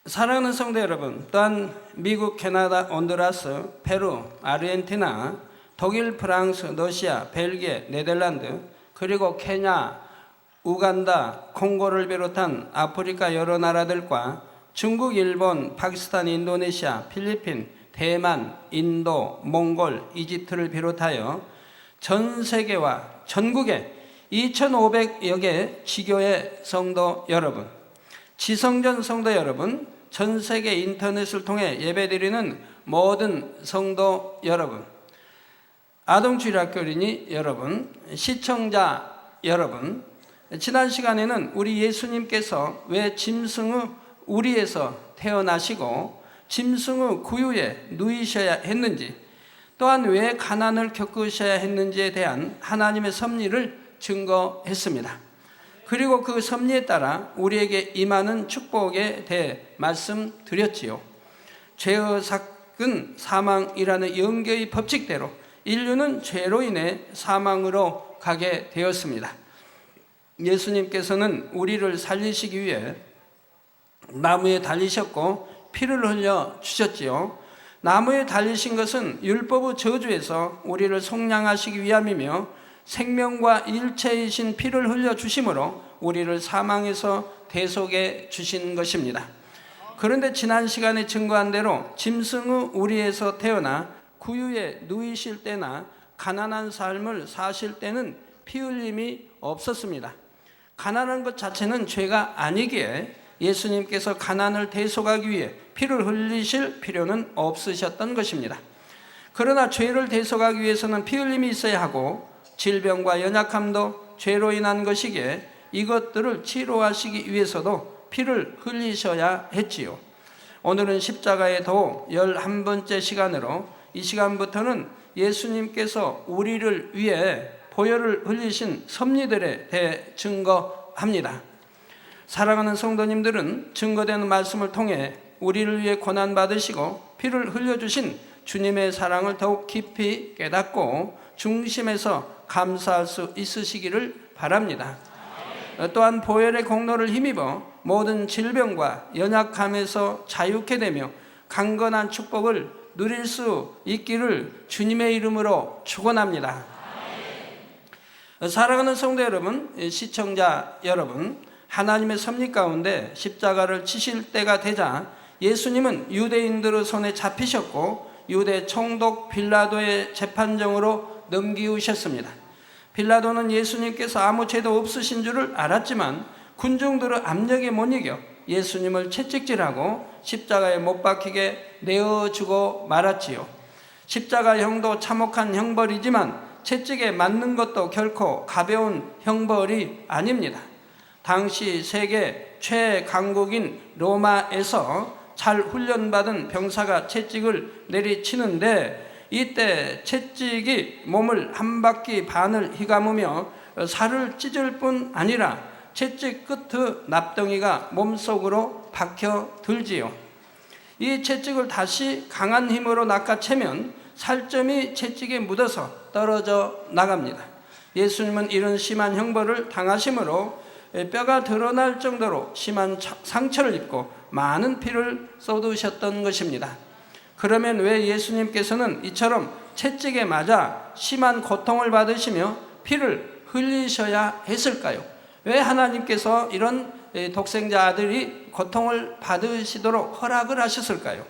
사랑하는 성도 여러분, 또한 미국, 캐나다, 온두라스, 페루, 아르헨티나, 독일, 프랑스, 러시아, 벨기에, 네덜란드, 그리고 케냐, 우간다, 콩고를 비롯한 아프리카 여러 나라들과 중국, 일본, 파키스탄, 인도네시아, 필리핀, 대만, 인도, 몽골, 이집트를 비롯하여 전 세계와 전국의 2,500여 개 지교의 성도 여러분, 지성전 성도 여러분, 전 세계 인터넷을 통해 예배드리는 모든 성도 여러분, 아동주일학교린이 여러분, 시청자 여러분, 지난 시간에는 우리 예수님께서 왜 짐승의 우리에서 태어나시고 짐승의 구유에 누이셔야 했는지, 또한 왜 가난을 겪으셔야 했는지에 대한 하나님의 섭리를 증거했습니다. 그리고 그 섭리에 따라 우리에게 임하는 축복에 대해 말씀드렸지요. 죄의 삭은 사망이라는 영계의 법칙대로 인류는 죄로 인해 사망으로 가게 되었습니다. 예수님께서는 우리를 살리시기 위해 나무에 달리셨고 피를 흘려 주셨지요. 나무에 달리신 것은 율법의 저주에서 우리를 속량하시기 위함이며 생명과 일체이신 피를 흘려 주심으로 우리를 사망에서 대속해 주신 것입니다. 그런데 지난 시간에 증거한 대로 짐승의 우리에서 태어나 구유에 누이실 때나 가난한 삶을 사실 때는 피 흘림이 없었습니다. 가난한 것 자체는 죄가 아니기에 예수님께서 가난을 대속하기 위해 피를 흘리실 필요는 없으셨던 것입니다. 그러나 죄를 대속하기 위해서는 피 흘림이 있어야 하고 질병과 연약함도 죄로 인한 것이기에 이것들을 치료하시기 위해서도 피를 흘리셔야 했지요. 오늘은 십자가의 도 11번째 시간으로 이 시간부터는 예수님께서 우리를 위해 보혈을 흘리신 섭리들에 대해 증거합니다. 사랑하는 성도님들은 증거되는 말씀을 통해 우리를 위해 고난받으시고 피를 흘려주신 주님의 사랑을 더욱 깊이 깨닫고 중심에서 감사할 수 있으시기를 바랍니다. 또한 보혈의 공로를 힘입어 모든 질병과 연약함에서 자유케 되며 강건한 축복을 누릴 수 있기를 주님의 이름으로 축원합니다. 사랑하는 성도 여러분, 시청자 여러분, 하나님의 섭리 가운데 십자가를 치실 때가 되자 예수님은 유대인들의 손에 잡히셨고 유대 총독 빌라도의 재판정으로 넘기우셨습니다. 빌라도는 예수님께서 아무 죄도 없으신 줄을 알았지만 군중들의 압력에 못 이겨 예수님을 채찍질하고 십자가에 못 박히게 내어주고 말았지요. 십자가형도 참혹한 형벌이지만 채찍에 맞는 것도 결코 가벼운 형벌이 아닙니다. 당시 세계 최강국인 로마에서 잘 훈련받은 병사가 채찍을 내리치는데 이때 채찍이 몸을 한 바퀴 반을 휘감으며 살을 찢을 뿐 아니라 채찍 끝의 납덩이가 몸속으로 박혀 들지요. 이 채찍을 다시 강한 힘으로 낚아채면 살점이 채찍에 묻어서 떨어져 나갑니다. 예수님은 이런 심한 형벌을 당하심으로 뼈가 드러날 정도로 심한 상처를 입고 많은 피를 쏟으셨던 것입니다. 그러면 왜 예수님께서는 이처럼 채찍에 맞아 심한 고통을 받으시며 피를 흘리셔야 했을까요? 왜 하나님께서 이런 독생자 아들이 고통을 받으시도록 허락을 하셨을까요?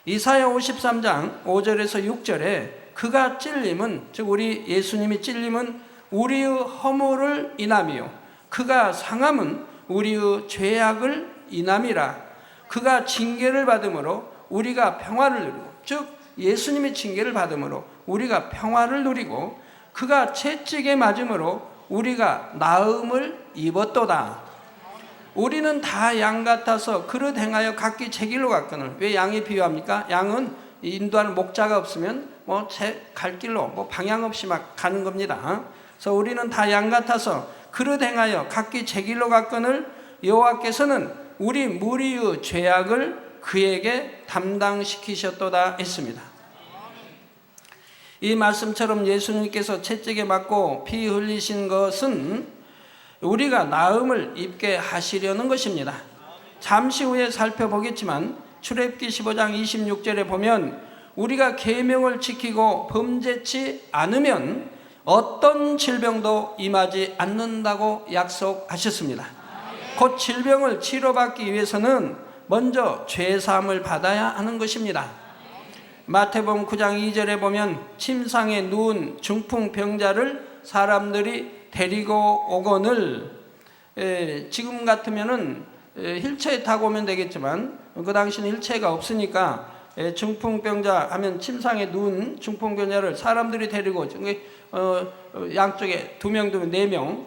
이사야 53장 5절에서 6절에 그가 찔림은, 즉 우리 예수님이 찔림은 우리의 허물을 인함이요 그가 상함은 우리의 죄악을 인함이라. 그가 징계를 받음으로 우리가 평화를 누리고, 즉 예수님이 징계를 받음으로 우리가 평화를 누리고 그가 채찍에 맞음으로 우리가 나음을 입었도다. 우리는 다 양 같아서 그릇 행하여 각기 제 길로 갔거늘. 왜 양이 비유합니까? 양은 인도하는 목자가 없으면 갈 길로 방향 없이 막 가는 겁니다. 그래서 우리는 다 양 같아서 그릇 행하여 각기 제 길로 갔거늘 여호와께서는 우리 무리의 죄악을 그에게 담당시키셨도다 했습니다. 이 말씀처럼 예수님께서 채찍에 맞고 피 흘리신 것은 우리가 나음을 입게 하시려는 것입니다. 잠시 후에 살펴보겠지만 출애굽기 15장 26절에 보면 우리가 계명을 지키고 범죄치 않으면 어떤 질병도 임하지 않는다고 약속하셨습니다. 곧 질병을 치료받기 위해서는 먼저 죄사함을 받아야 하는 것입니다. 마태복음 9장 2절에 보면 침상에 누운 중풍병자를 사람들이 데리고 오거늘, 지금 같으면은 휠체어 타고 오면 되겠지만 그 당시는 휠체어가 없으니까 중풍병자 하면 침상에 누운 중풍병자를 사람들이 데리고 오죠. 양쪽에 2명,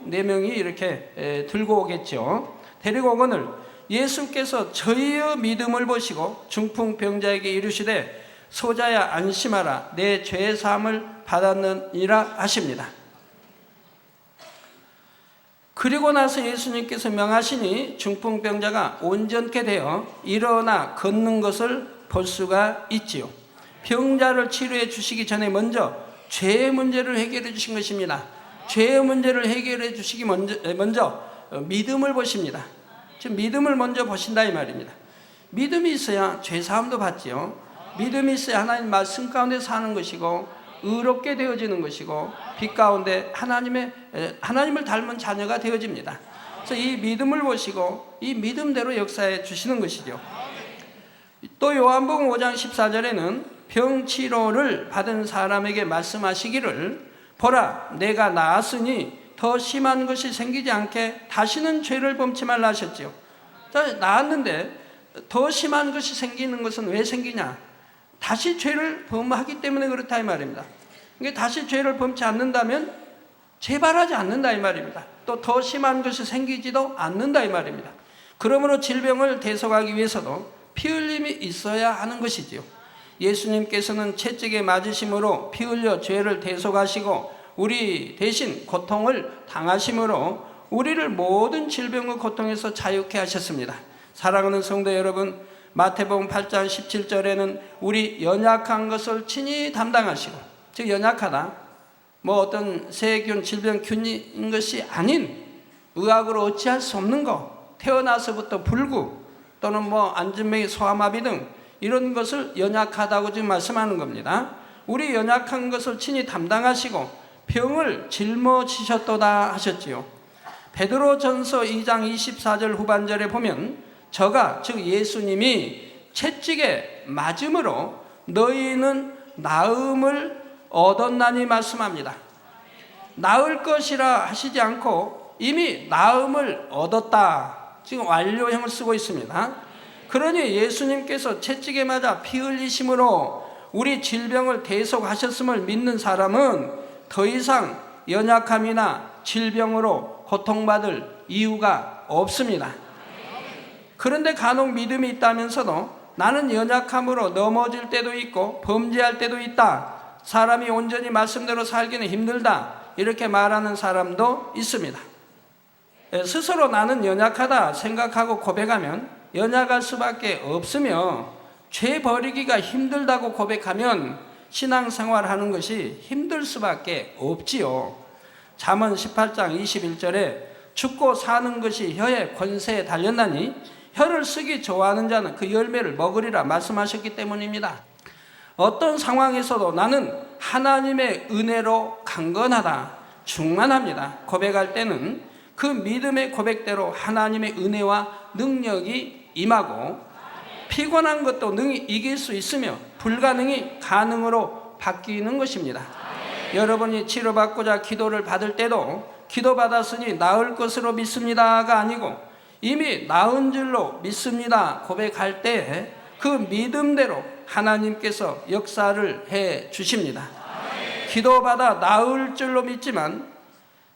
4명이 이렇게 들고 오겠죠. 데리고 오거늘 예수께서 저희의 믿음을 보시고 중풍병자에게 이르시되 소자야 안심하라 내 죄사함을 받았느니라 하십니다. 그리고 나서 예수님께서 명하시니 중풍병자가 온전케 되어 일어나 걷는 것을 볼 수가 있지요. 병자를 치료해 주시기 전에 먼저 죄의 문제를 해결해 주신 것입니다. 죄의 문제를 해결해 주시기 먼저 믿음을 보십니다. 지금 믿음을 먼저 보신다 이 말입니다. 믿음이 있어야 죄사함도 받지요. 믿음이 있어야 하나님 말씀 가운데 사는 것이고 의롭게 되어지는 것이고 빛 가운데 하나님을 닮은 자녀가 되어집니다. 그래서 이 믿음을 보시고 이 믿음대로 역사해 주시는 것이죠. 또 요한복음 5장 14절에는 병치료를 받은 사람에게 말씀하시기를 보라 내가 나았으니 더 심한 것이 생기지 않게 다시는 죄를 범치 말라 하셨지요. 자, 나았는데 더 심한 것이 생기는 것은 왜 생기냐? 다시 죄를 범하기 때문에 그렇다 이 말입니다. 그러니까 다시 죄를 범치 않는다면 재발하지 않는다 이 말입니다. 또 더 심한 것이 생기지도 않는다 이 말입니다. 그러므로 질병을 대속하기 위해서도 피 흘림이 있어야 하는 것이지요. 예수님께서는 채찍에 맞으심으로 피 흘려 죄를 대속하시고 우리 대신 고통을 당하심으로 우리를 모든 질병의 고통에서 자유케 하셨습니다. 사랑하는 성도 여러분, 마태복음 8장 17절에는 우리 연약한 것을 친히 담당하시고, 즉 연약하다 어떤 세균 질병균인 것이 아닌 의학으로 어찌할 수 없는 것, 태어나서부터 불구 또는 안진뱅이 소아마비 등 이런 것을 연약하다고 지금 말씀하는 겁니다. 우리 연약한 것을 친히 담당하시고 병을 짊어지셨도다 하셨지요. 베드로전서 2장 24절 후반절에 보면 저가 즉 예수님이 채찍에 맞음으로 너희는 나음을 얻었나니 말씀합니다. 나을 것이라 하시지 않고 이미 나음을 얻었다. 지금 완료형을 쓰고 있습니다. 그러니 예수님께서 채찍에 맞아 피 흘리심으로 우리 질병을 대속하셨음을 믿는 사람은 더 이상 연약함이나 질병으로 고통받을 이유가 없습니다. 그런데 간혹 믿음이 있다면서도 나는 연약함으로 넘어질 때도 있고 범죄할 때도 있다. 사람이 온전히 말씀대로 살기는 힘들다. 이렇게 말하는 사람도 있습니다. 스스로 나는 연약하다 생각하고 고백하면 연약할 수밖에 없으며 죄 버리기가 힘들다고 고백하면 신앙생활하는 것이 힘들 수밖에 없지요. 잠언 18장 21절에 죽고 사는 것이 혀의 권세에 달렸나니 혀를 쓰기 좋아하는 자는 그 열매를 먹으리라 말씀하셨기 때문입니다. 어떤 상황에서도 나는 하나님의 은혜로 강건하다, 충만합니다 고백할 때는 그 믿음의 고백대로 하나님의 은혜와 능력이 임하고 피곤한 것도 능히 이길 수 있으며 불가능이 가능으로 바뀌는 것입니다. 여러분이 치료받고자 기도를 받을 때도 기도받았으니 나을 것으로 믿습니다가 아니고 이미 나은 줄로 믿습니다 고백할 때 그 믿음대로 하나님께서 역사를 해 주십니다. 기도받아 나을 줄로 믿지만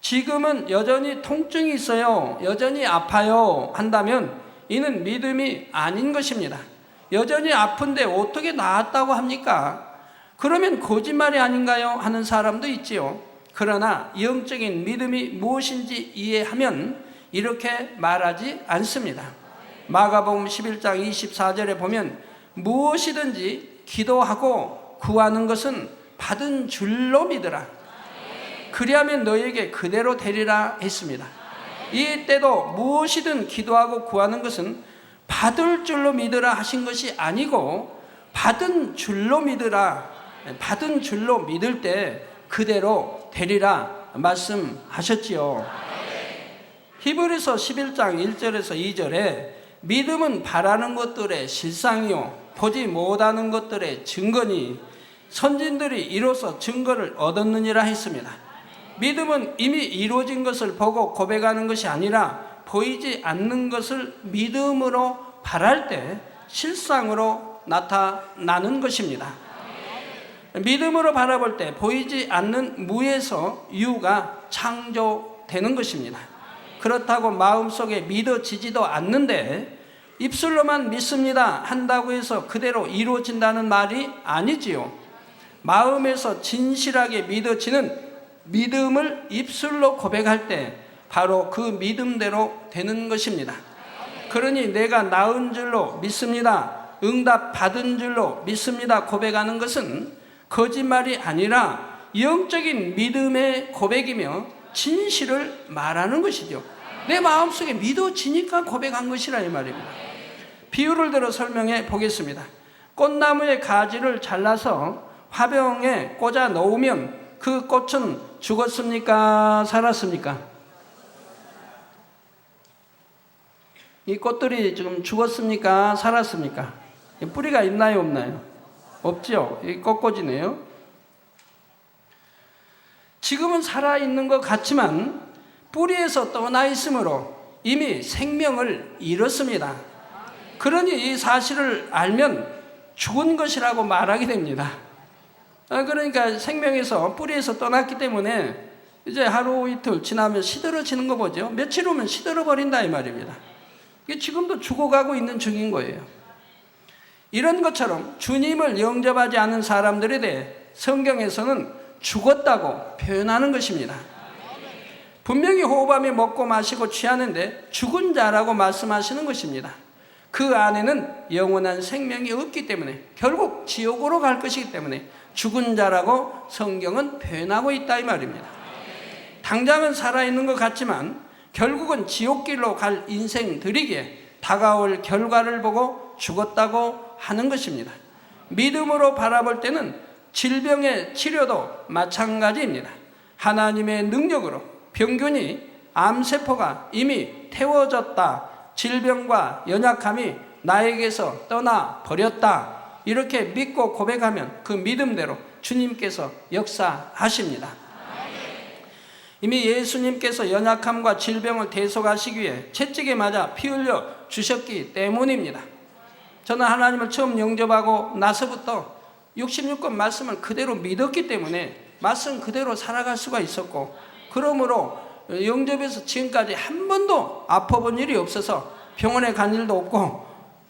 지금은 여전히 통증이 있어요, 여전히 아파요 한다면 이는 믿음이 아닌 것입니다. 여전히 아픈데 어떻게 나았다고 합니까? 그러면 거짓말이 아닌가요? 하는 사람도 있지요. 그러나 영적인 믿음이 무엇인지 이해하면 이렇게 말하지 않습니다. 마가복음 11장 24절에 보면 무엇이든지 기도하고 구하는 것은 받은 줄로 믿으라. 그리하면 너에게 그대로 되리라 했습니다. 이때도 무엇이든 기도하고 구하는 것은 받을 줄로 믿으라 하신 것이 아니고 받은 줄로 믿으라, 받은 줄로 믿을 때 그대로 되리라 말씀하셨지요. 히브리서 11장 1절에서 2절에 믿음은 바라는 것들의 실상이요 보지 못하는 것들의 증거니 선진들이 이로써 증거를 얻었느니라 했습니다. 믿음은 이미 이루어진 것을 보고 고백하는 것이 아니라 보이지 않는 것을 믿음으로 바랄 때 실상으로 나타나는 것입니다. 믿음으로 바라볼 때 보이지 않는 무에서 유가 창조되는 것입니다. 그렇다고 마음속에 믿어지지도 않는데 입술로만 믿습니다 한다고 해서 그대로 이루어진다는 말이 아니지요. 마음에서 진실하게 믿어지는 믿음을 입술로 고백할 때 바로 그 믿음대로 되는 것입니다. 그러니 내가 나은 줄로 믿습니다, 응답 받은 줄로 믿습니다 고백하는 것은 거짓말이 아니라 영적인 믿음의 고백이며 진실을 말하는 것이죠. 내 마음속에 믿어지니까 고백한 것이라 이 말입니다. 비유를 들어 설명해 보겠습니다. 꽃나무의 가지를 잘라서 화병에 꽂아 놓으면 그 꽃은 죽었습니까? 살았습니까? 이 꽃들이 지금 죽었습니까? 살았습니까? 뿌리가 있나요? 없나요? 없죠. 이 꽃꽂이네요. 지금은 살아있는 것 같지만 뿌리에서 떠나 있으므로 이미 생명을 잃었습니다. 그러니 이 사실을 알면 죽은 것이라고 말하게 됩니다. 그러니까 생명에서 뿌리에서 떠났기 때문에 이제 하루 이틀 지나면 시들어지는 거 보죠. 며칠 후면 시들어버린다 이 말입니다. 이게 지금도 죽어가고 있는 중인 거예요. 이런 것처럼 주님을 영접하지 않은 사람들에 대해 성경에서는 죽었다고 표현하는 것입니다. 분명히 호흡하며 먹고 마시고 취하는데 죽은 자라고 말씀하시는 것입니다. 그 안에는 영원한 생명이 없기 때문에 결국 지옥으로 갈 것이기 때문에 죽은 자라고 성경은 표현하고 있다 이 말입니다. 당장은 살아있는 것 같지만 결국은 지옥길로 갈 인생들이기에 다가올 결과를 보고 죽었다고 하는 것입니다. 믿음으로 바라볼 때는 질병의 치료도 마찬가지입니다. 하나님의 능력으로 병균이 암세포가 이미 태워졌다, 질병과 연약함이 나에게서 떠나버렸다, 이렇게 믿고 고백하면 그 믿음대로 주님께서 역사하십니다. 이미 예수님께서 연약함과 질병을 대속하시기 위해 채찍에 맞아 피 흘려 주셨기 때문입니다. 저는 하나님을 처음 영접하고 나서부터 66권 말씀을 그대로 믿었기 때문에 말씀 그대로 살아갈 수가 있었고, 그러므로 영접에서 지금까지 한 번도 아파본 일이 없어서 병원에 간 일도 없고,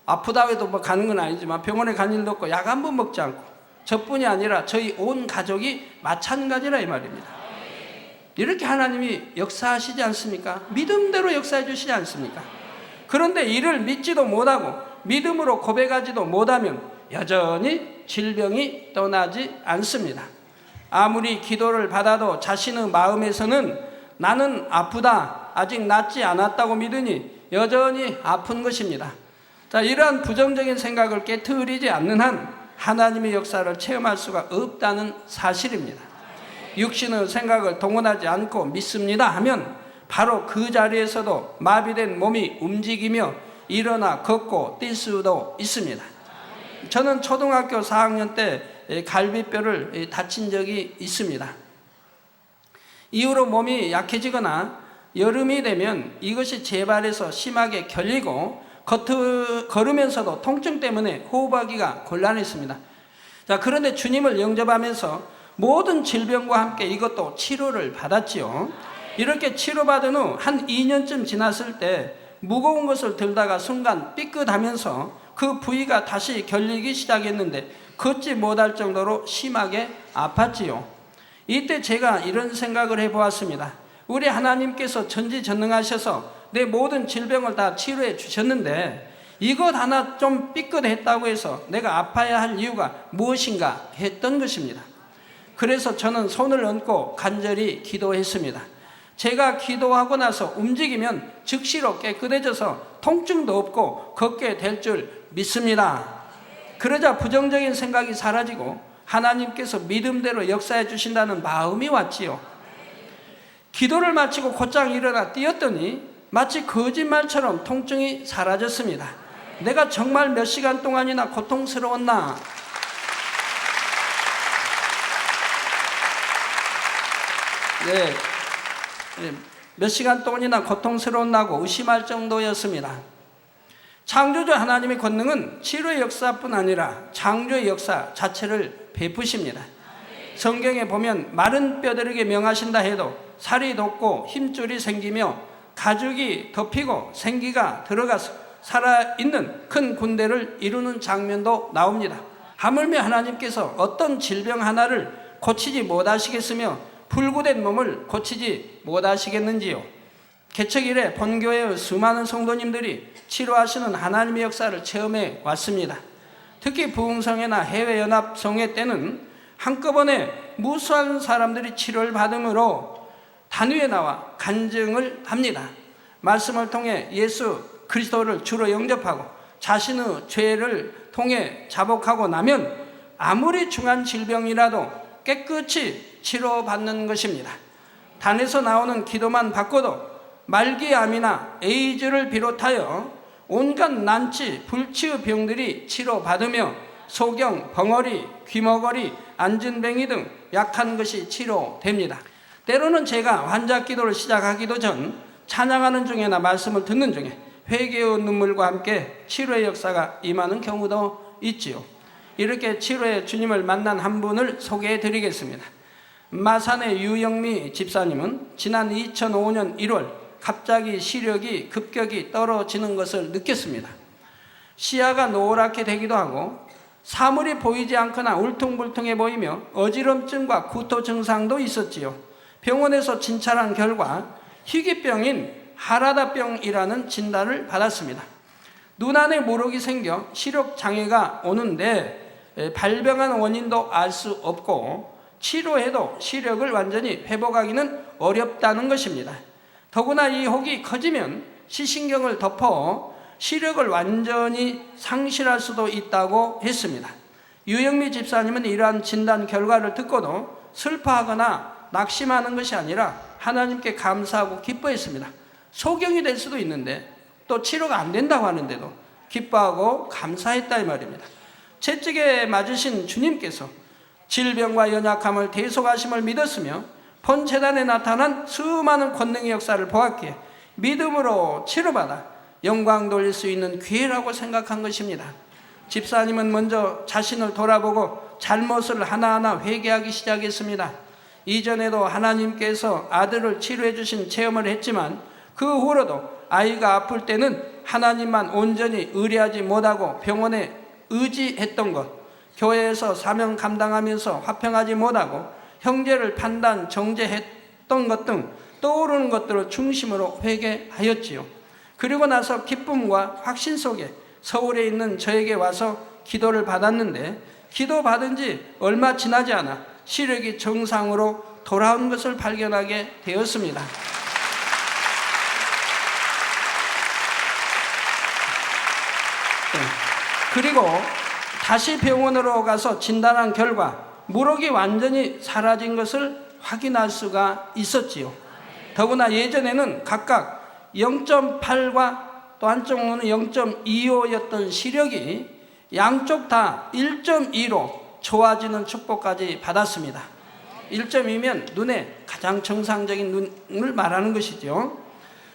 아프다고 해도 뭐 가는 건 아니지만 병원에 간 일도 없고 약 한 번 먹지 않고, 저뿐이 아니라 저희 온 가족이 마찬가지라 이 말입니다. 이렇게 하나님이 역사하시지 않습니까? 믿음대로 역사해 주시지 않습니까? 그런데 이를 믿지도 못하고 믿음으로 고백하지도 못하면 여전히 질병이 떠나지 않습니다. 아무리 기도를 받아도 자신의 마음에서는 나는 아프다, 아직 낫지 않았다고 믿으니 여전히 아픈 것입니다. 자, 이러한 부정적인 생각을 깨트리지 않는 한 하나님의 역사를 체험할 수가 없다는 사실입니다. 육신의 생각을 동원하지 않고 믿습니다 하면 바로 그 자리에서도 마비된 몸이 움직이며 일어나 걷고 뛸 수도 있습니다. 저는 초등학교 4학년 때 갈비뼈를 다친 적이 있습니다. 이후로 몸이 약해지거나 여름이 되면 이것이 재발해서 심하게 결리고 걸으면서도 통증 때문에 호흡하기가 곤란했습니다. 자, 그런데 주님을 영접하면서 모든 질병과 함께 이것도 치료를 받았지요. 이렇게 치료받은 후 한 2년쯤 지났을 때 무거운 것을 들다가 순간 삐끗하면서 그 부위가 다시 결리기 시작했는데 걷지 못할 정도로 심하게 아팠지요. 이때 제가 이런 생각을 해보았습니다. 우리 하나님께서 전지전능하셔서 내 모든 질병을 다 치료해 주셨는데 이것 하나 좀 삐끗했다고 해서 내가 아파야 할 이유가 무엇인가 했던 것입니다. 그래서 저는 손을 얹고 간절히 기도했습니다. 제가 기도하고 나서 움직이면 즉시로 깨끗해져서 통증도 없고 걷게 될 줄 믿습니다. 그러자 부정적인 생각이 사라지고 하나님께서 믿음대로 역사해 주신다는 마음이 왔지요. 기도를 마치고 곧장 일어나 뛰었더니 마치 거짓말처럼 통증이 사라졌습니다. 내가 정말 몇 시간 동안이나 고통스러웠나? 몇 시간 동안이나 고통스러웠나고 의심할 정도였습니다. 창조주 하나님의 권능은 치료의 역사뿐 아니라 창조의 역사 자체를 베푸십니다. 성경에 보면 마른 뼈들에게 명하신다 해도 살이 돋고 힘줄이 생기며 가죽이 덮이고 생기가 들어가서 살아있는 큰 군대를 이루는 장면도 나옵니다. 하물며 하나님께서 어떤 질병 하나를 고치지 못하시겠으며 불구된 몸을 고치지 못하시겠는지요. 개척 이래 본교회의 수많은 성도님들이 치료하시는 하나님의 역사를 체험해 왔습니다. 특히 부흥성회나 해외연합성회 때는 한꺼번에 무수한 사람들이 치료를 받으므로 단위에 나와 간증을 합니다. 말씀을 통해 예수 그리스도를 주로 영접하고 자신의 죄를 통해 자복하고 나면 아무리 중한 질병이라도 깨끗이 치료받는 것입니다. 단에서 나오는 기도만 바꿔도 말기암이나 에이즈를 비롯하여 온갖 난치, 불치의 병들이 치료받으며 소경, 벙어리, 귀머거리, 안진뱅이 등 약한 것이 치료됩니다. 때로는 제가 환자 기도를 시작하기도 전 찬양하는 중에나 말씀을 듣는 중에 회개의 눈물과 함께 치료의 역사가 임하는 경우도 있지요. 이렇게 치료의 주님을 만난 한 분을 소개해 드리겠습니다. 마산의 유영미 집사님은 지난 2005년 1월 갑자기 시력이 급격히 떨어지는 것을 느꼈습니다. 시야가 노랗게 되기도 하고 사물이 보이지 않거나 울퉁불퉁해 보이며 어지럼증과 구토 증상도 있었지요. 병원에서 진찰한 결과 희귀병인 하라다병이라는 진단을 받았습니다. 눈 안에 모록이 생겨 시력 장애가 오는데 발병한 원인도 알 수 없고 치료해도 시력을 완전히 회복하기는 어렵다는 것입니다. 더구나 이 혹이 커지면 시신경을 덮어 시력을 완전히 상실할 수도 있다고 했습니다. 유영미 집사님은 이러한 진단 결과를 듣고도 슬퍼하거나 낙심하는 것이 아니라 하나님께 감사하고 기뻐했습니다. 소경이 될 수도 있는데 또 치료가 안 된다고 하는데도 기뻐하고 감사했다 이 말입니다. 채찍에 맞으신 주님께서 질병과 연약함을 대속하심을 믿었으며 본재단에 나타난 수많은 권능의 역사를 보았기에 믿음으로 치료받아 영광 돌릴 수 있는 기회라고 생각한 것입니다. 집사님은 먼저 자신을 돌아보고 잘못을 하나하나 회개하기 시작했습니다. 이전에도 하나님께서 아들을 치료해 주신 체험을 했지만 그 후로도 아이가 아플 때는 하나님만 온전히 의뢰하지 못하고 병원에 의지했던 것, 교회에서 사명 감당하면서 화평하지 못하고 형제를 판단, 정죄했던 것 등 떠오르는 것들을 중심으로 회개하였지요. 그리고 나서 기쁨과 확신 속에 서울에 있는 저에게 와서 기도를 받았는데 기도받은 지 얼마 지나지 않아 시력이 정상으로 돌아온 것을 발견하게 되었습니다. 그리고 다시 병원으로 가서 진단한 결과 무록이 완전히 사라진 것을 확인할 수가 있었지요. 더구나 예전에는 각각 0.8과 또 한쪽은 0.25였던 시력이 양쪽 다 1.2로 좋아지는 축복까지 받았습니다. 1.2면 눈의 가장 정상적인 눈을 말하는 것이죠.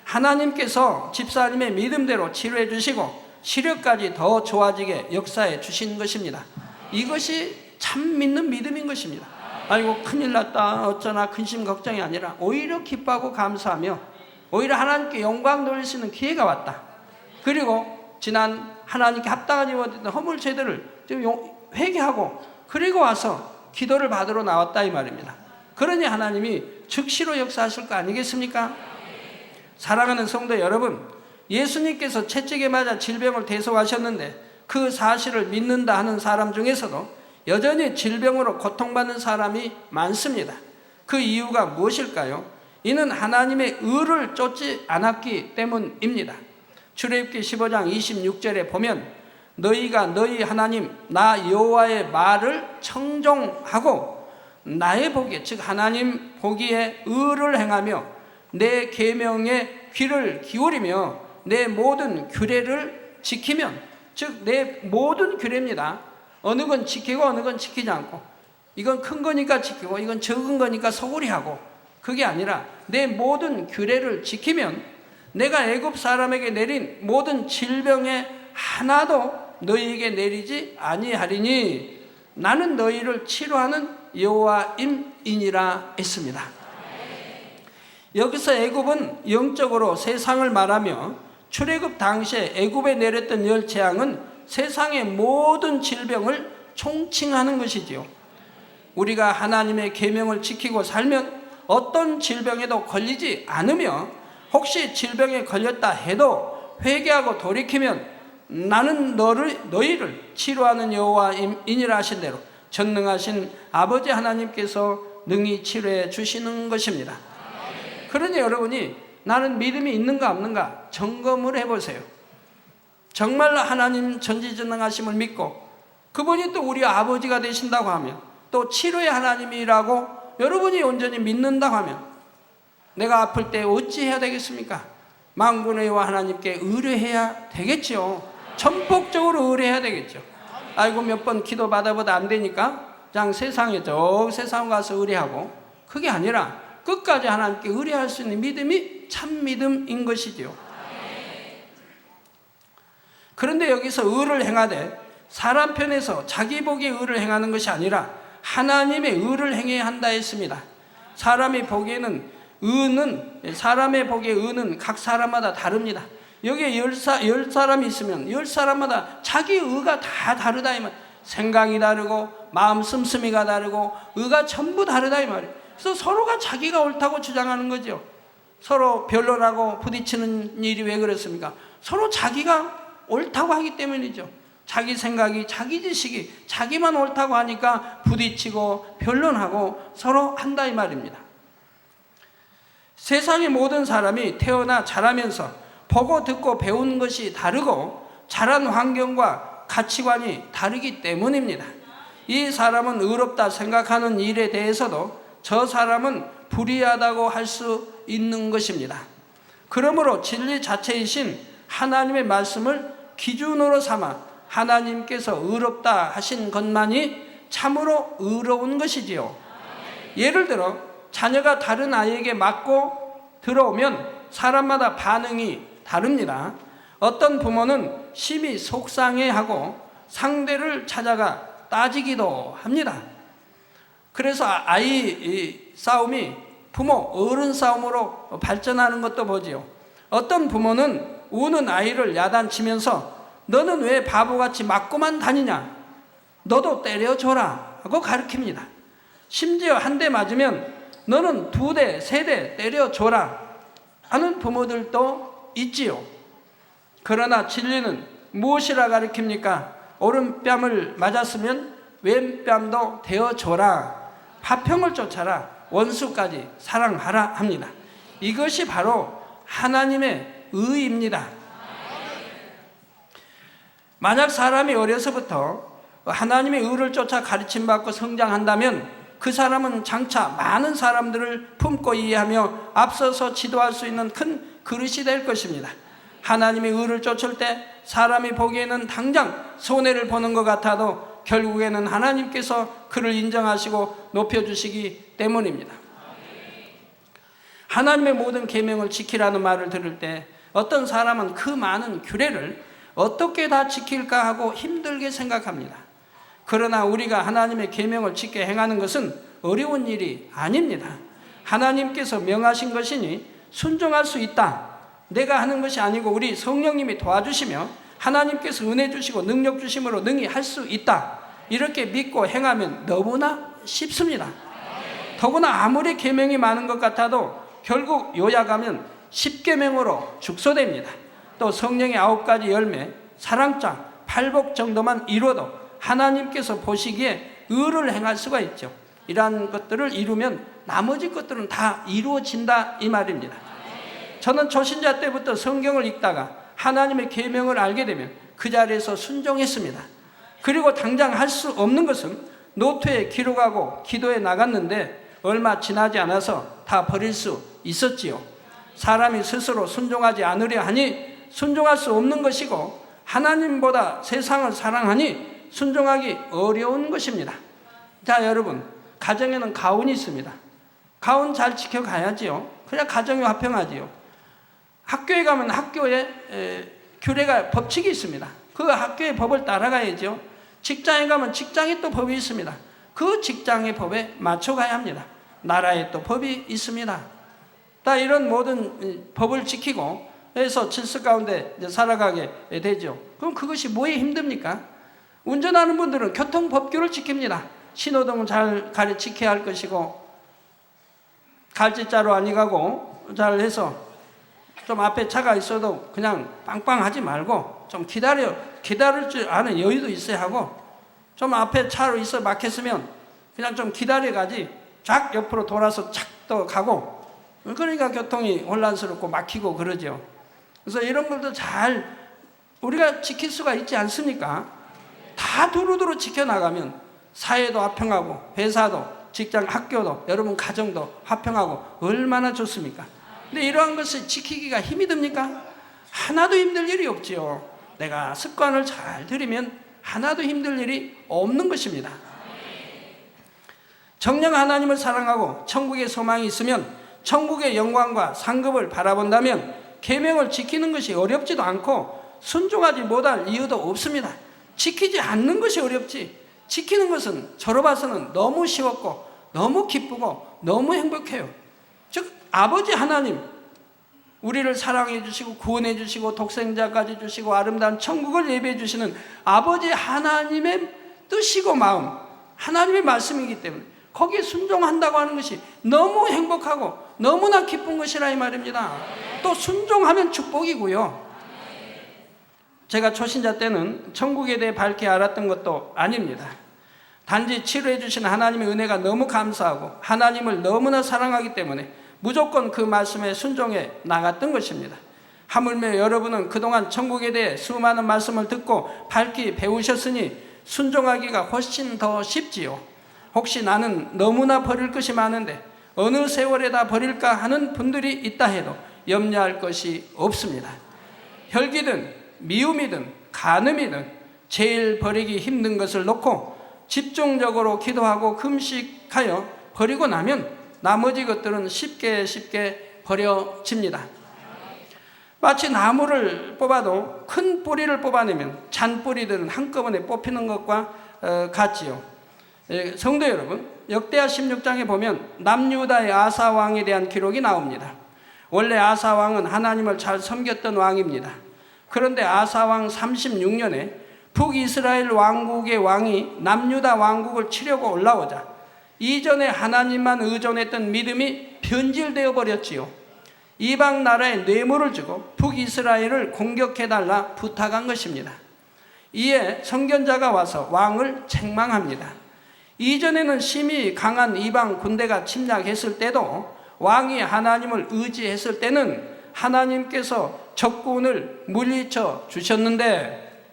하나님께서 집사님의 믿음대로 치료해 주시고 시력까지 더 좋아지게 역사해 주신 것입니다. 이것이 참 믿는 믿음인 것입니다. 아이고 큰일 났다 어쩌나 근심 걱정이 아니라 오히려 기뻐하고 감사하며 오히려 하나님께 영광 돌릴 수 있는 기회가 왔다. 그리고 지난 하나님께 합당하지 못했던 허물 죄들을 회개하고 그리고 와서 기도를 받으러 나왔다 이 말입니다. 그러니 하나님이 즉시로 역사하실 거 아니겠습니까? 사랑하는 성도 여러분, 예수님께서 채찍에 맞아 질병을 대속하셨는데 그 사실을 믿는다 하는 사람 중에서도 여전히 질병으로 고통받는 사람이 많습니다. 그 이유가 무엇일까요? 이는 하나님의 의를 쫓지 않았기 때문입니다. 출애굽기 15장 26절에 보면 너희가 너희 하나님 나 여호와의 말을 청종하고 나의 보기에, 즉 하나님 보기에 의를 행하며 내 계명에 귀를 기울이며 내 모든 규례를 지키면, 즉 내 모든 규례입니다. 어느 건 지키고 어느 건 지키지 않고, 이건 큰 거니까 지키고 이건 적은 거니까 소홀히 하고, 그게 아니라 내 모든 규례를 지키면 내가 애굽 사람에게 내린 모든 질병에 하나도 너희에게 내리지 아니하리니 나는 너희를 치료하는 여호와임이니라 했습니다. 여기서 애굽은 영적으로 세상을 말하며 출애굽 당시에 애굽에 내렸던 열 재앙은 세상의 모든 질병을 총칭하는 것이지요. 우리가 하나님의 계명을 지키고 살면 어떤 질병에도 걸리지 않으며, 혹시 질병에 걸렸다 해도 회개하고 돌이키면 나는 너희를 치료하는 여호와이니라 하신 대로 전능하신 아버지 하나님께서 능히 치료해 주시는 것입니다. 그러니 여러분이 나는 믿음이 있는가 없는가 점검을 해보세요. 정말로 하나님 전지전능하심을 믿고 그분이 또 우리 아버지가 되신다고 하면, 또 치료의 하나님이라고 여러분이 온전히 믿는다고 하면 내가 아플 때 어찌해야 되겠습니까? 만군의 여호와 하나님께 의뢰해야 되겠죠. 전폭적으로 의뢰해야 되겠죠. 아이고 몇 번 기도 받아보다 안 되니까 그냥 세상에 세상 가서 의뢰하고, 그게 아니라 끝까지 하나님께 의뢰할 수 있는 믿음이 참 믿음인 것이지요. 그런데 여기서 의를 행하되 사람 편에서 자기 보기에 의를 행하는 것이 아니라 하나님의 의를 행해야 한다 했습니다. 사람이 보기에는 사람의 보기에 의는 각 사람마다 다릅니다. 여기에 열 사람이 있으면 열 사람마다 자기 의가 다 다르다 이 말. 생각이 다르고 마음 씀씀이가 다르고 의가 전부 다르다 이 말이에요. 그래서 서로가 자기가 옳다고 주장하는 거죠. 서로 변론하고 부딪히는 일이 왜 그렇습니까? 서로 자기가 옳다고 하기 때문이죠. 자기 생각이, 자기 지식이 자기만 옳다고 하니까 부딪히고 변론하고 서로 한다 이 말입니다. 세상의 모든 사람이 태어나 자라면서 보고 듣고 배운 것이 다르고 자란 환경과 가치관이 다르기 때문입니다. 이 사람은 의롭다 생각하는 일에 대해서도 저 사람은 불의하다고 할 수 있는 것입니다. 그러므로 진리 자체이신 하나님의 말씀을 기준으로 삼아 하나님께서 의롭다 하신 것만이 참으로 의로운 것이지요. 예를 들어 자녀가 다른 아이에게 맞고 들어오면 사람마다 반응이 다릅니다. 어떤 부모는 심히 속상해하고 상대를 찾아가 따지기도 합니다. 그래서 아이 싸움이 부모, 어른 싸움으로 발전하는 것도 보지요. 어떤 부모는 우는 아이를 야단치면서 너는 왜 바보같이 맞고만 다니냐? 너도 때려줘라 하고 가르칩니다. 심지어 한 대 맞으면 너는 2대, 3대 때려줘라 하는 부모들도 있지요. 그러나 진리는 무엇이라 가르칩니까? 오른뺨을 맞았으면 왼뺨도 대어줘라, 화평을 쫓아라, 원수까지 사랑하라 합니다. 이것이 바로 하나님의 의입니다. 만약 사람이 어려서부터 하나님의 의를 쫓아 가르침받고 성장한다면 그 사람은 장차 많은 사람들을 품고 이해하며 앞서서 지도할 수 있는 큰 그릇이 될 것입니다. 하나님의 의를 쫓을 때 사람이 보기에는 당장 손해를 보는 것 같아도 결국에는 하나님께서 그를 인정하시고 높여주시기 때문입니다. 하나님의 모든 계명을 지키라는 말을 들을 때 어떤 사람은 그 많은 규례를 어떻게 다 지킬까 하고 힘들게 생각합니다. 그러나 우리가 하나님의 계명을 지켜 행하는 것은 어려운 일이 아닙니다. 하나님께서 명하신 것이니 순종할 수 있다. 내가 하는 것이 아니고 우리 성령님이 도와주시며 하나님께서 은혜 주시고 능력 주심으로 능히 할 수 있다. 이렇게 믿고 행하면 너무나 쉽습니다. 더구나 아무리 계명이 많은 것 같아도 결국 요약하면 10계명으로 축소됩니다. 또 성령의 9가지 열매, 사랑장, 팔복 정도만 이루어도 하나님께서 보시기에 의를 행할 수가 있죠. 이러한 것들을 이루면 나머지 것들은 다 이루어진다 이 말입니다. 저는 초신자 때부터 성경을 읽다가 하나님의 계명을 알게 되면 그 자리에서 순종했습니다. 그리고 당장 할 수 없는 것은 노트에 기록하고 기도에 나갔는데 얼마 지나지 않아서 다 버릴 수 있었지요. 사람이 스스로 순종하지 않으려 하니 순종할 수 없는 것이고 하나님보다 세상을 사랑하니 순종하기 어려운 것입니다. 자, 여러분, 가정에는 가훈이 있습니다. 가훈 잘 지켜가야지요. 그냥 가정이 화평하지요. 학교에 가면 학교에 규례가 법칙이 있습니다. 그 학교의 법을 따라가야죠. 직장에 가면 직장에 또 법이 있습니다. 그 직장의 법에 맞춰가야 합니다. 나라에 또 법이 있습니다. 다 이런 모든 법을 지키고 해서 질서 가운데 살아가게 되죠. 그럼 그것이 뭐에 힘듭니까? 운전하는 분들은 교통법규를 지킵니다. 신호등은 잘 지켜야 할 것이고 갈지자로 아니 가고 잘 해서 좀 앞에 차가 있어도 그냥 빵빵하지 말고 좀 기다릴 줄 아는 여유도 있어야 하고 좀 앞에 차로 있어 막혔으면 그냥 좀 기다려 가지 쫙 옆으로 돌아서 착 또 가고 그러니까 교통이 혼란스럽고 막히고 그러죠. 그래서 이런 것도 잘 우리가 지킬 수가 있지 않습니까? 다 두루두루 지켜나가면 사회도 화평하고 회사도 직장 학교도 여러분 가정도 화평하고 얼마나 좋습니까? 근데 이러한 것을 지키기가 힘이 듭니까? 하나도 힘들 일이 없지요. 내가 습관을 잘 들이면 하나도 힘들 일이 없는 것입니다. 정녕 하나님을 사랑하고 천국의 소망이 있으면 천국의 영광과 상급을 바라본다면 계명을 지키는 것이 어렵지도 않고 순종하지 못할 이유도 없습니다. 지키지 않는 것이 어렵지 지키는 것은 저로 봐서는 너무 쉬웠고 너무 기쁘고 너무 행복해요. 즉 아버지 하나님 우리를 사랑해 주시고 구원해 주시고 독생자까지 주시고 아름다운 천국을 예배해 주시는 아버지 하나님의 뜻이고 마음 하나님의 말씀이기 때문에 거기에 순종한다고 하는 것이 너무 행복하고 너무나 기쁜 것이라 이 말입니다. 또 순종하면 축복이고요. 제가 초신자 때는 천국에 대해 밝게 알았던 것도 아닙니다. 단지 치료해 주신 하나님의 은혜가 너무 감사하고 하나님을 너무나 사랑하기 때문에 무조건 그 말씀에 순종해 나갔던 것입니다. 하물며 여러분은 그동안 천국에 대해 수많은 말씀을 듣고 밝히 배우셨으니 순종하기가 훨씬 더 쉽지요. 혹시 나는 너무나 버릴 것이 많은데 어느 세월에다 버릴까 하는 분들이 있다 해도 염려할 것이 없습니다. 혈기든 미움이든 간음이든 제일 버리기 힘든 것을 놓고 집중적으로 기도하고 금식하여 버리고 나면 나머지 것들은 쉽게 버려집니다. 마치 나무를 뽑아도 큰 뿌리를 뽑아내면 잔뿌리들은 한꺼번에 뽑히는 것과 같지요. 성도 여러분, 역대하 16장에 보면 남유다의 아사 왕에 대한 기록이 나옵니다. 원래 아사 왕은 하나님을 잘 섬겼던 왕입니다. 그런데 아사 왕 36년에 북이스라엘 왕국의 왕이 남유다 왕국을 치려고 올라오자 이전에 하나님만 의존했던 믿음이 변질되어 버렸지요. 이방 나라에 뇌물을 주고 북이스라엘을 공격해달라 부탁한 것입니다. 이에 선견자가 와서 왕을 책망합니다. 이전에는 심히 강한 이방 군대가 침략했을 때도 왕이 하나님을 의지했을 때는 하나님께서 적군을 물리쳐 주셨는데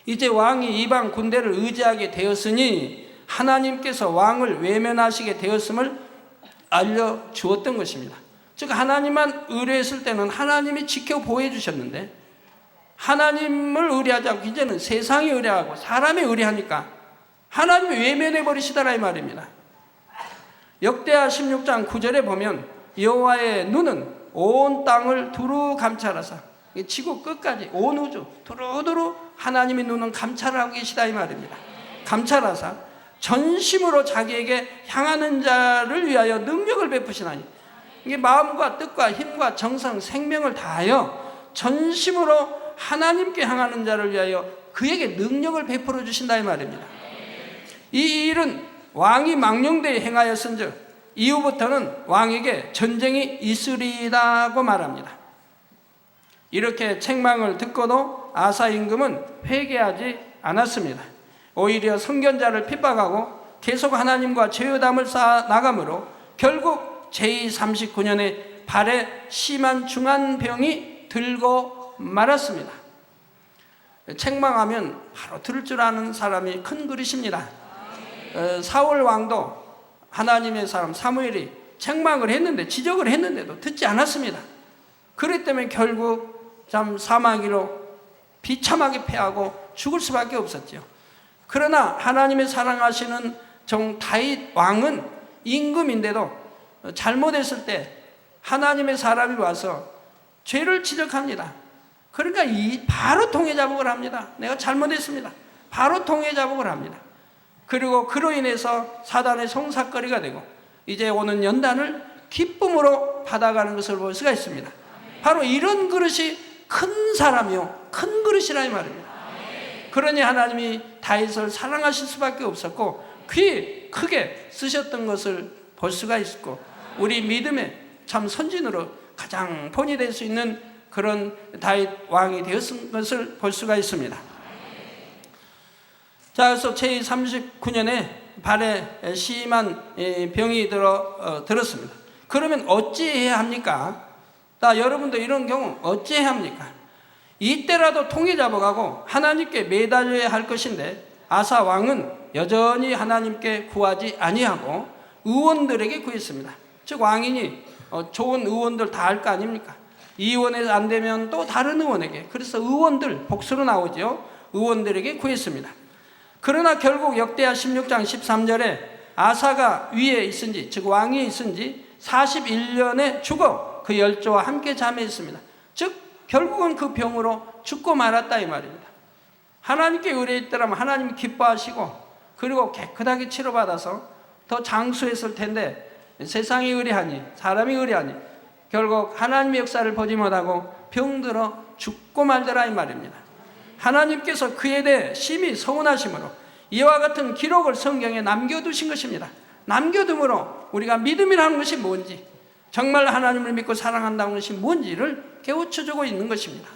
이제 왕이 이방 군대를 의지하게 되었으니 하나님께서 왕을 외면하시게 되었음을 알려주었던 것입니다. 즉 하나님만 의뢰했을 때는 하나님이 지켜 보호해 주셨는데 하나님을 의뢰하지 않고 이제는 세상이 의뢰하고 사람이 의뢰하니까 하나님이 외면해 버리시더라 이 말입니다. 역대하 16장 9절에 보면 여호와의 눈은 온 땅을 두루 감찰하사 지구 끝까지 온 우주 두루두루 하나님의 눈은 감찰을 하고 계시다 이 말입니다. 감찰하사 전심으로 자기에게 향하는 자를 위하여 능력을 베푸시나니 이게 마음과 뜻과 힘과 정성 생명을 다하여 전심으로 하나님께 향하는 자를 위하여 그에게 능력을 베풀어 주신다 이 말입니다. 이 일은 왕이 망령되이 행하였은즉 이후부터는 왕에게 전쟁이 있으리라고 말합니다. 이렇게 책망을 듣고도 아사 임금은 회개하지 않았습니다. 오히려 선견자를 핍박하고 계속 하나님과 죄의담을 쌓아 나가므로 결국 제2 39년에 발에 심한 중환병이 들고 말았습니다. 책망하면 바로 들을 줄 아는 사람이 큰 그릇입니다. 사울 왕도 하나님의 사람 사무엘이 책망을 했는데, 지적을 했는데도 듣지 않았습니다. 그렇기 때문에 결국 참 사마귀로 비참하게 패하고 죽을 수밖에 없었죠. 그러나 하나님의 사랑하시는 종 다윗 왕은 임금인데도 잘못했을 때 하나님의 사람이 와서 죄를 지적합니다. 그러니까 바로 통회자복을 합니다. 내가 잘못했습니다. 바로 통회자복을 합니다. 그리고 그로 인해서 사단의 송사거리가 되고 이제 오는 연단을 기쁨으로 받아가는 것을 볼 수가 있습니다. 바로 이런 그릇이 큰 사람이요, 큰 그릇이라 이 말입니다. 그러니 하나님이 다윗을 사랑하실 수밖에 없었고 귀 크게 쓰셨던 것을 볼 수가 있고, 우리 믿음의 참 선진으로 가장 본이 될 수 있는 그런 다윗 왕이 되었은 것을 볼 수가 있습니다. 자, 그래서 제39년에 발에 심한 병이 들었습니다. 그러면 어찌해야 합니까? 여러분도 이런 경우 어찌해야 합니까? 이때라도 통회자복하고 하나님께 매달려야 할 것인데, 아사 왕은 여전히 하나님께 구하지 아니하고 의원들에게 구했습니다. 즉 왕인이 좋은 의원들 다 할 거 아닙니까? 이 의원에서 안 되면 또 다른 의원에게, 그래서 의원들, 복수로 나오죠. 의원들에게 구했습니다. 그러나 결국 역대하 16장 13절에 아사가 위에 있은지, 즉 왕이 있은지 41년에 죽어 그 열조와 함께 잠에있습니다. 즉 결국은 그 병으로 죽고 말았다 이 말입니다. 하나님께 의뢰했더라면 하나님이 기뻐하시고 그리고 깨끗하게 치료받아서 더 장수했을 텐데, 세상이 의뢰하니 사람이 의뢰하니 결국 하나님의 역사를 보지 못하고 병들어 죽고 말더라 이 말입니다. 하나님께서 그에 대해 심히 서운하심으로 이와 같은 기록을 성경에 남겨두신 것입니다. 남겨둠으로 우리가 믿음이라는 것이 뭔지, 정말 하나님을 믿고 사랑한다는 것이 뭔지를 깨우쳐주고 있는 것입니다.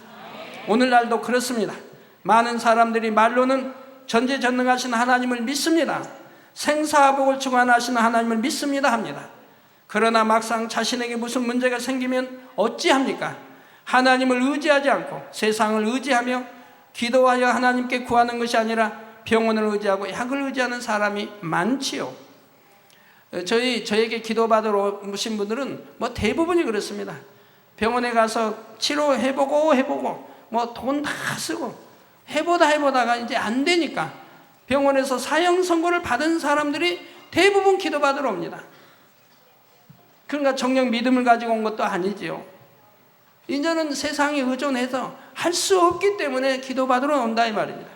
오늘날도 그렇습니다. 많은 사람들이 말로는 전지전능하신 하나님을 믿습니다. 생사복을 주관하시는 하나님을 믿습니다 합니다. 그러나 막상 자신에게 무슨 문제가 생기면 어찌합니까? 하나님을 의지하지 않고 세상을 의지하며 기도하여 하나님께 구하는 것이 아니라 병원을 의지하고 약을 의지하는 사람이 많지요. 저에게 기도받으러 오신 분들은 대부분이 그렇습니다. 병원에 가서 치료해보고 돈 다 쓰고 해보다가 이제 안 되니까 병원에서 사형 선고를 받은 사람들이 대부분 기도받으러 옵니다. 그러니까 정녕 믿음을 가지고 온 것도 아니지요. 이제는 세상에 의존해서 할 수 없기 때문에 기도받으러 온다 이 말입니다.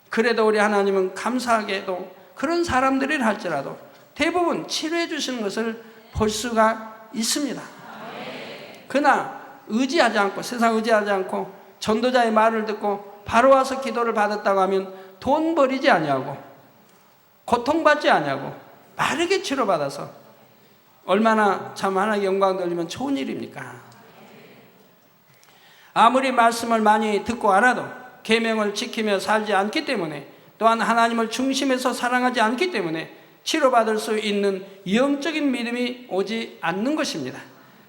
그래도 우리 하나님은 감사하게도 그런 사람들이라 할지라도 대부분 치료해 주시는 것을 볼 수가 있습니다. 그러나 의지하지 않고, 세상 의지하지 않고 전도자의 말을 듣고 바로 와서 기도를 받았다고 하면 돈 버리지 아니하고 고통받지 아니하고 빠르게 치료받아서 얼마나 참 하나님께 영광 돌리면 좋은 일입니까? 아무리 말씀을 많이 듣고 알아도 계명을 지키며 살지 않기 때문에, 또한 하나님을 중심에서 사랑하지 않기 때문에 치료받을 수 있는 영적인 믿음이 오지 않는 것입니다.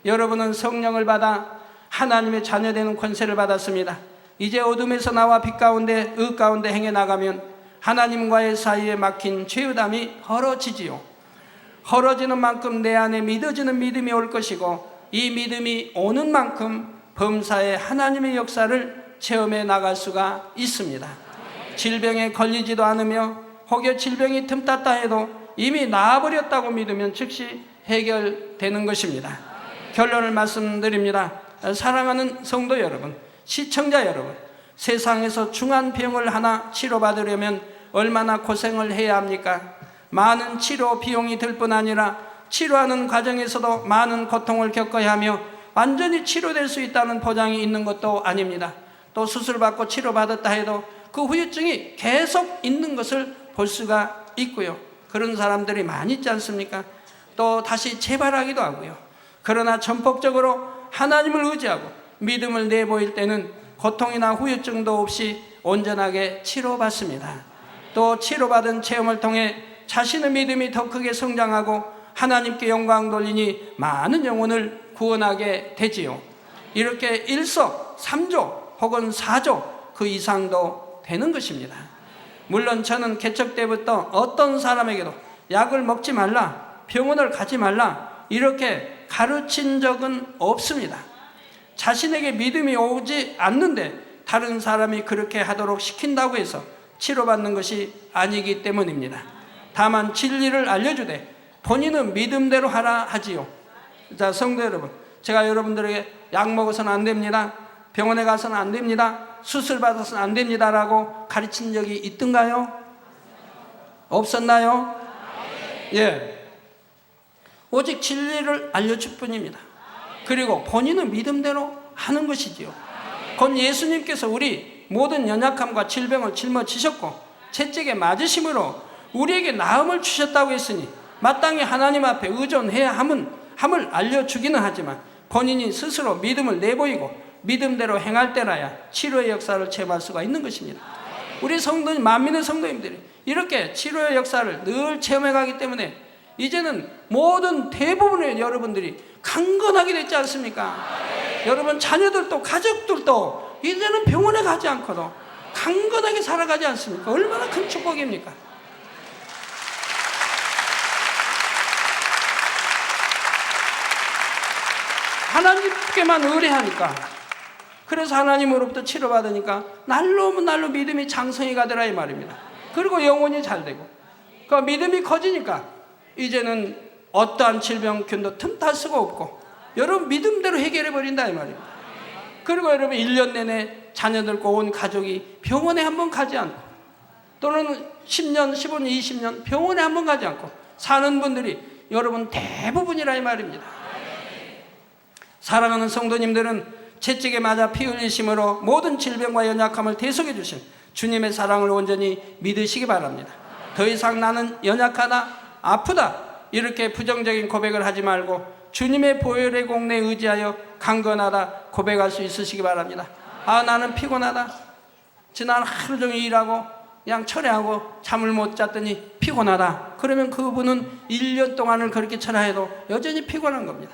여러분은 성령을 받아 하나님의 자녀되는 권세를 받았습니다. 이제 어둠에서 나와 빛 가운데, 의 가운데 행해 나가면 하나님과의 사이에 막힌 죄의담이 헐어지지요. 헐어지는 만큼 내 안에 믿어지는 믿음이 올 것이고, 이 믿음이 오는 만큼 범사에 하나님의 역사를 체험해 나갈 수가 있습니다. 질병에 걸리지도 않으며 혹여 질병이 틈탔다 해도 이미 나아버렸다고 믿으면 즉시 해결되는 것입니다. 결론을 말씀드립니다. 사랑하는 성도 여러분, 시청자 여러분, 세상에서 중한 병을 하나 치료받으려면 얼마나 고생을 해야 합니까? 많은 치료 비용이 들 뿐 아니라 치료하는 과정에서도 많은 고통을 겪어야 하며 완전히 치료될 수 있다는 보장이 있는 것도 아닙니다. 또 수술받고 치료받았다 해도 그 후유증이 계속 있는 것을 볼 수가 있고요. 그런 사람들이 많이 있지 않습니까? 또 다시 재발하기도 하고요. 그러나 전폭적으로 하나님을 의지하고 믿음을 내보일 때는 고통이나 후유증도 없이 온전하게 치료받습니다. 또 치료받은 체험을 통해 자신의 믿음이 더 크게 성장하고 하나님께 영광 돌리니 많은 영혼을 구원하게 되지요. 이렇게 일석 적어도 3조 혹은 4조 그 이상도 되는 것입니다. 물론 저는 개척 때부터 어떤 사람에게도 약을 먹지 말라, 병원을 가지 말라 이렇게 가르친 적은 없습니다. 자신에게 믿음이 오지 않는데 다른 사람이 그렇게 하도록 시킨다고 해서 치료받는 것이 아니기 때문입니다. 다만 진리를 알려주되 본인은 믿음대로 하라 하지요. 자, 성도 여러분, 제가 여러분들에게 약 먹어서는 안 됩니다, 병원에 가서는 안 됩니다, 수술 받아서는 안 됩니다라고 가르친 적이 있던가요? 없었나요? 예. 오직 진리를 알려줄 뿐입니다. 그리고 본인은 믿음대로 하는 것이지요. 곧 예수님께서 우리 모든 연약함과 질병을 짊어지셨고 채찍에 맞으심으로 우리에게 나음을 주셨다고 했으니 마땅히 하나님 앞에 의존해야 함을 알려주기는 하지만 본인이 스스로 믿음을 내보이고 믿음대로 행할 때라야 치료의 역사를 체험할 수가 있는 것입니다. 우리 성도님, 만민의 성도님들이 이렇게 치료의 역사를 늘 체험해 가기 때문에 이제는 모든 대부분의 여러분들이 강건하게 됐지 않습니까? 여러분 자녀들도 가족들도 이제는 병원에 가지 않고도 강건하게 살아가지 않습니까? 얼마나 큰 축복입니까? 하나님께만 의뢰하니까, 그래서 하나님으로부터 치료받으니까 날로 날로 믿음이 장성히 가더라 이 말입니다. 그리고 영혼이 잘 되고 그 믿음이 커지니까 이제는 어떠한 질병균도 틈탈 수가 없고 여러분 믿음대로 해결해 버린다 이 말입니다. 그리고 여러분 1년 내내 자녀들과 온 가족이 병원에 한번 가지 않고 또는 10년, 15년, 20년 병원에 한번 가지 않고 사는 분들이 여러분 대부분이라 이 말입니다. 사랑하는 성도님들은 채찍에 맞아 피 흘리심으로 모든 질병과 연약함을 대속해 주신 주님의 사랑을 온전히 믿으시기 바랍니다. 더 이상 나는 연약하다, 아프다 이렇게 부정적인 고백을 하지 말고 주님의 보혈의 공로에 의지하여 강건하다 고백할 수 있으시기 바랍니다. 아, 나는 피곤하다, 지난 하루 종일 일하고 그냥 철회하고 잠을 못 잤더니 피곤하다. 그러면 그분은 1년 동안을 그렇게 철회해도 여전히 피곤한 겁니다.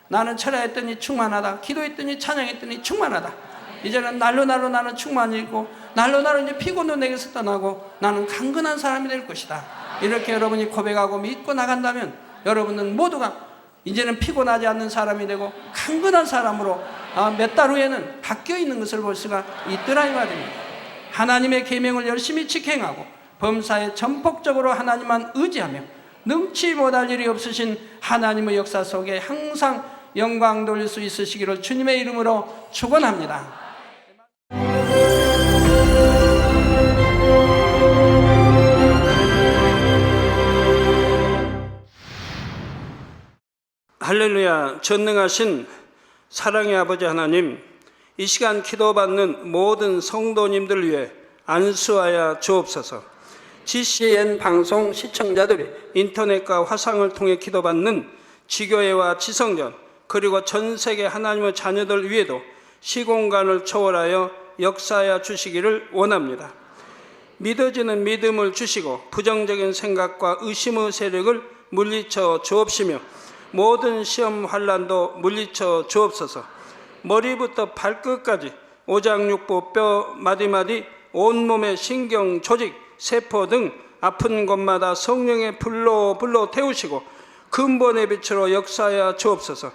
나는 철야했더니 충만하다, 기도했더니 찬양했더니 충만하다. 이제는 날로 나는 충만이고 날로 이제 피곤도 내게서 떠나고 나는 강건한 사람이 될 것이다. 이렇게 여러분이 고백하고 믿고 나간다면 여러분은 모두가 이제는 피곤하지 않는 사람이 되고 강건한 사람으로 몇 달 후에는 바뀌어 있는 것을 볼 수가 있더라 이 말입니다. 하나님의 계명을 열심히 지행하고 범사에 전폭적으로 하나님만 의지하며 능치 못할 일이 없으신 하나님의 역사 속에 항상 영광 돌릴 수 있으시기를 주님의 이름으로 축원합니다. 할렐루야. 전능하신 사랑의 아버지 하나님, 이 시간 기도받는 모든 성도님들 위해 안수하여 주옵소서. GCN 방송 시청자들이 인터넷과 화상을 통해 기도받는 지교회와 지성전 그리고 전 세계 하나님의 자녀들 위에도 시공간을 초월하여 역사하여 주시기를 원합니다. 믿어지는 믿음을 주시고 부정적인 생각과 의심의 세력을 물리쳐 주옵시며 모든 시험 환난도 물리쳐 주옵소서. 머리부터 발끝까지 오장육부 뼈 마디마디 온몸의 신경 조직 세포 등 아픈 곳마다 성령의 불로 태우시고 근본의 빛으로 역사하여 주옵소서.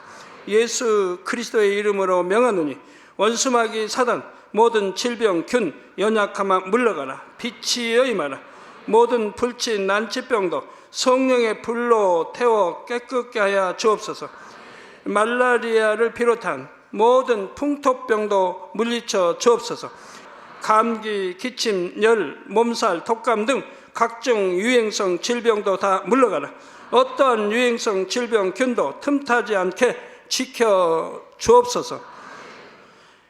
예수 그리스도의 이름으로 명하노니 원수마귀 사단 모든 질병 균 연약함아 물러가라. 빛이 임하라. 모든 불치 난치병도 성령의 불로 태워 깨끗게 하여 주옵소서. 말라리아를 비롯한 모든 풍토병도 물리쳐 주옵소서. 감기, 기침, 열, 몸살, 독감 등 각종 유행성 질병도 다 물러가라. 어떠한 유행성 질병균도 틈타지 않게 지켜 주옵소서.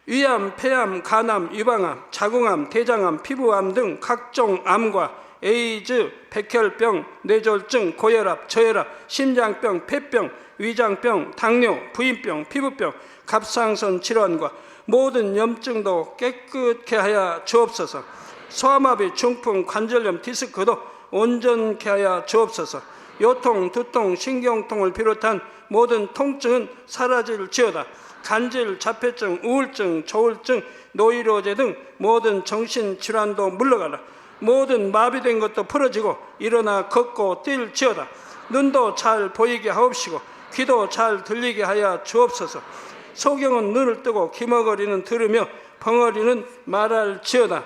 위암, 폐암, 간암, 유방암, 자궁암, 대장암, 피부암 등 각종 암과 에이즈, 백혈병, 뇌졸중, 고혈압, 저혈압, 심장병, 폐병, 위장병, 당뇨, 부인병, 피부병, 갑상선 질환과 모든 염증도 깨끗게 하여 주옵소서. 소아마비, 중풍, 관절염, 디스크도 온전케 하여 주옵소서. 요통, 두통, 신경통을 비롯한 모든 통증은 사라질지어다. 간질, 자폐증, 우울증, 조울증, 노이로제 등 모든 정신질환도 물러가라. 모든 마비된 것도 풀어지고 일어나 걷고 뛸지어다. 눈도 잘 보이게 하옵시고 귀도 잘 들리게 하여 주옵소서. 소경은 눈을 뜨고 기머거리는 들으며 벙어리는 말할지어다.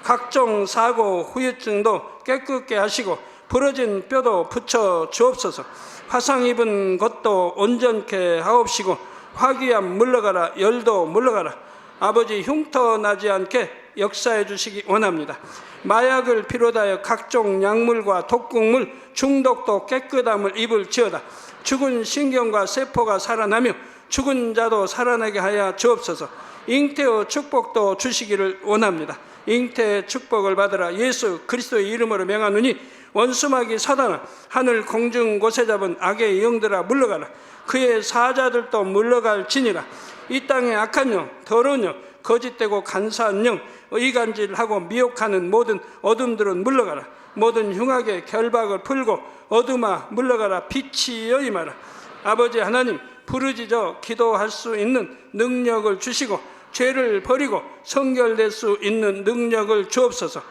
각종 사고, 후유증도 깨끗게 하시고 부러진 뼈도 붙여 주옵소서. 화상 입은 것도 온전케 하옵시고 화기암 물러가라. 열도 물러가라. 아버지 흉터 나지 않게 역사해 주시기 원합니다. 마약을 비롯하여 각종 약물과 독극물 중독도 깨끗함을 입을지어다. 죽은 신경과 세포가 살아나며 죽은 자도 살아나게 하여 주옵소서. 잉태의 축복도 주시기를 원합니다. 잉태의 축복을 받으라. 예수 그리스도의 이름으로 명하노니 원수마귀 사단아, 하늘 공중 곳에 잡은 악의 영들아 물러가라. 그의 사자들도 물러갈지니라. 이 땅의 악한 영, 더러운 영, 거짓되고 간사한 영, 의간질하고 미혹하는 모든 어둠들은 물러가라. 모든 흉악의 결박을 풀고 어둠아 물러가라. 빛이여 임하라. 아버지 하나님, 부르짖어 기도할 수 있는 능력을 주시고 죄를 버리고 성결될 수 있는 능력을 주옵소서.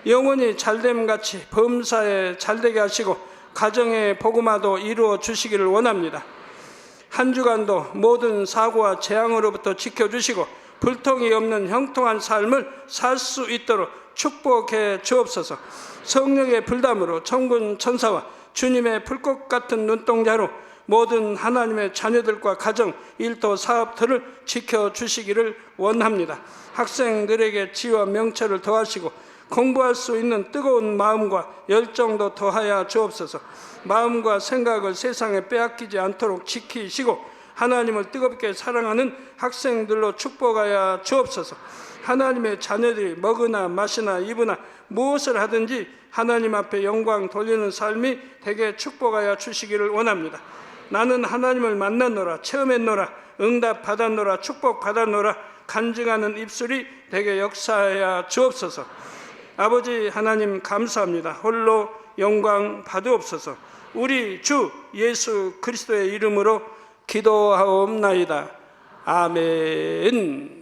영원히 잘됨같이 범사에 잘되게 하시고 가정의 복음화도 이루어 주시기를 원합니다. 한 주간도 모든 사고와 재앙으로부터 지켜주시고 불통이 없는 형통한 삶을 살 수 있도록 축복해 주옵소서. 성령의 불담으로 천군 천사와 주님의 불꽃 같은 눈동자로 모든 하나님의 자녀들과 가정, 일터, 사업들을 지켜주시기를 원합니다. 학생들에게 지혜와 명철을 더하시고 공부할 수 있는 뜨거운 마음과 열정도 더하여 주옵소서. 마음과 생각을 세상에 빼앗기지 않도록 지키시고 하나님을 뜨겁게 사랑하는 학생들로 축복하여 주옵소서. 하나님의 자녀들이 먹으나 마시나 입으나 무엇을 하든지 하나님 앞에 영광 돌리는 삶이 되게 축복하여 주시기를 원합니다. 나는 하나님을 만났노라, 체험했노라, 응답 받았노라, 축복 받았노라, 간증하는 입술이 되게 역사하여 주옵소서. 아버지 하나님 감사합니다. 홀로 영광 받으옵소서. 우리 주 예수 그리스도의 이름으로 기도하옵나이다. 아멘.